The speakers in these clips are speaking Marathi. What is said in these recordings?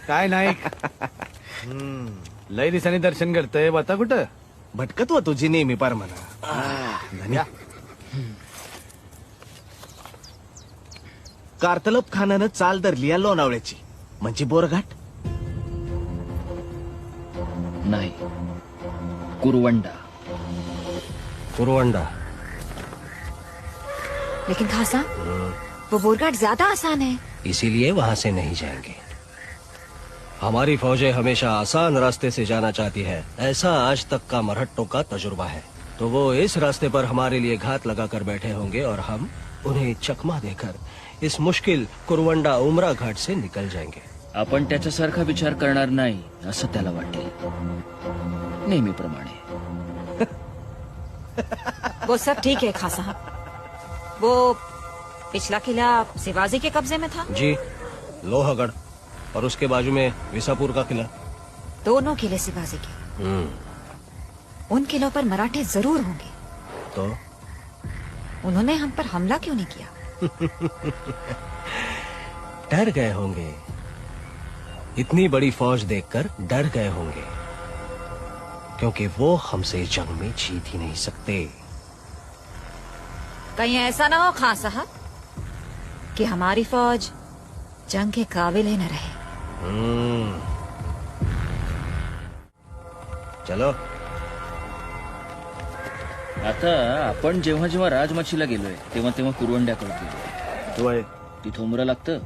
काय नाही लय दिवसांनी दर्शन करतय बता कुठं भटकत व तुझी नेहमी पार म्हणा. या. कार्तलब खानानं चाल धरली या लोणावळ्याची म्हणजे बोरघाट. नाही, कुरवंडा. कुरवंडा. लेकिन खासा वो बोरघाट ज्यादा आसान है. इसीलिए वहां से नहीं जाएंगे. हमारी फौजें हमेशा आसान रास्ते से जाना चाहती है. ऐसा आज तक का मरहट्टों का तजुर्बा है. तो वो इस रास्ते पर हमारे लिए घात लगाकर बैठे होंगे और हम उन्हें चकमा देकर इस मुश्किल कुरवंडा उमरा घाट से निकल जाएंगे. आपण त्याच्यासारखा विचार करणार नाही असं त्याला वाटेल, नेहमीप्रमाणे. वो सब ठीक है खासा साहब. वो पिछला किला शिवाजी के कब्जे में था. जी, लोहगढ़ और उसके बाजू में विसापुर का किला. दोनों किले शिवाजी के. उन किलों पर मराठे जरूर होंगे. तो उन्होंने हम पर हमला क्यों नहीं किया? डर गए होंगे. इतनी बड़ी फौज देखकर डर गए होंगे, क्योंकि वो हमसे जंग में जीत ही नहीं सकते. कहीं ऐसा ना हो खान साहब कि हमारी फौज जंग के काबिल ही न रहे. चलो. आता आपण जेव्हा जेव्हा राजमाचीला गेलोय तेव्हा तेव्हा कुरवंड्याकडे गेलोय. तो आहे. तिथं उमरं लागतं.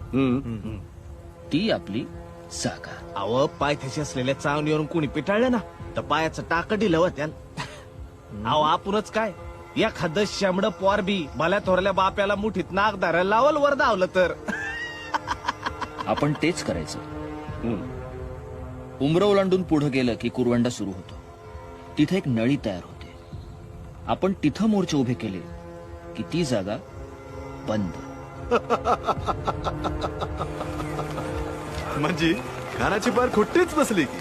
ती आपली जागा. अव पाय त्याची असलेल्या चावणीवरून कोणी पिटाळलं ना तर पायाचं टाक दिलं व त्यान. अहो आपणच काय या खाद शेंबड पोर बी भल्या थोरल्या बाप्याला मुठीत नाक धरायला लावल वर धावलं तर. आपण तेच करायचं. उमरं ओलांडून पुढे गेलं की कुरवंडा सुरू होतो. तिथे एक नळी तयार होते. आपण तिथं मोर्चे उभे केले की ती जागा बंद. म्हणजे खानाची पार खुट्टीच बसली की.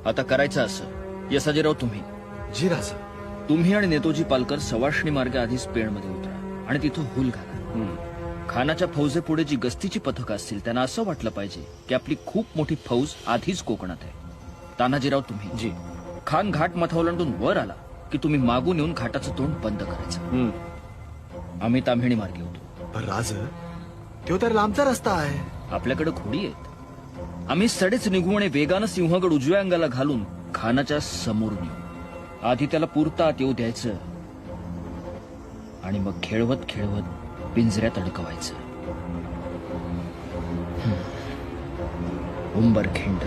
आता करायचं असं, यसाजीराव तुम्ही जी राजा. तुम्ही आणि नेतोजी पालकर सवाष्णी मार्गे आधीच पेणमध्ये उतरा आणि तिथं हुल घाला. खानाच्या फौजेपुढे जी गस्तीची पथकं असतील त्यांना असं वाटलं पाहिजे की आपली खूप मोठी फौज आधीच कोकणात आहे. तानाजीराव तुम्ही जी. खान घाट मथा ओलांडून वर आला की तुम्ही मागून येऊन घाटाचं तोंड बंद करायचं. आम्ही ताम्हिणी मार्गे होतो. पण राज तो तर लांबचा रस्ता आहे. आपल्याकडे घोडी आहेत. आम्ही सडेच निघू आणि वेगानं सिंहगड उजव्या अंगाला घालून खानाच्या समोर नेऊ. आधी त्याला पुरतात येऊ द्यायचं आणि मग खेळवत खेळवत पिंजऱ्यात अडकवायचं. उंबरखिंड.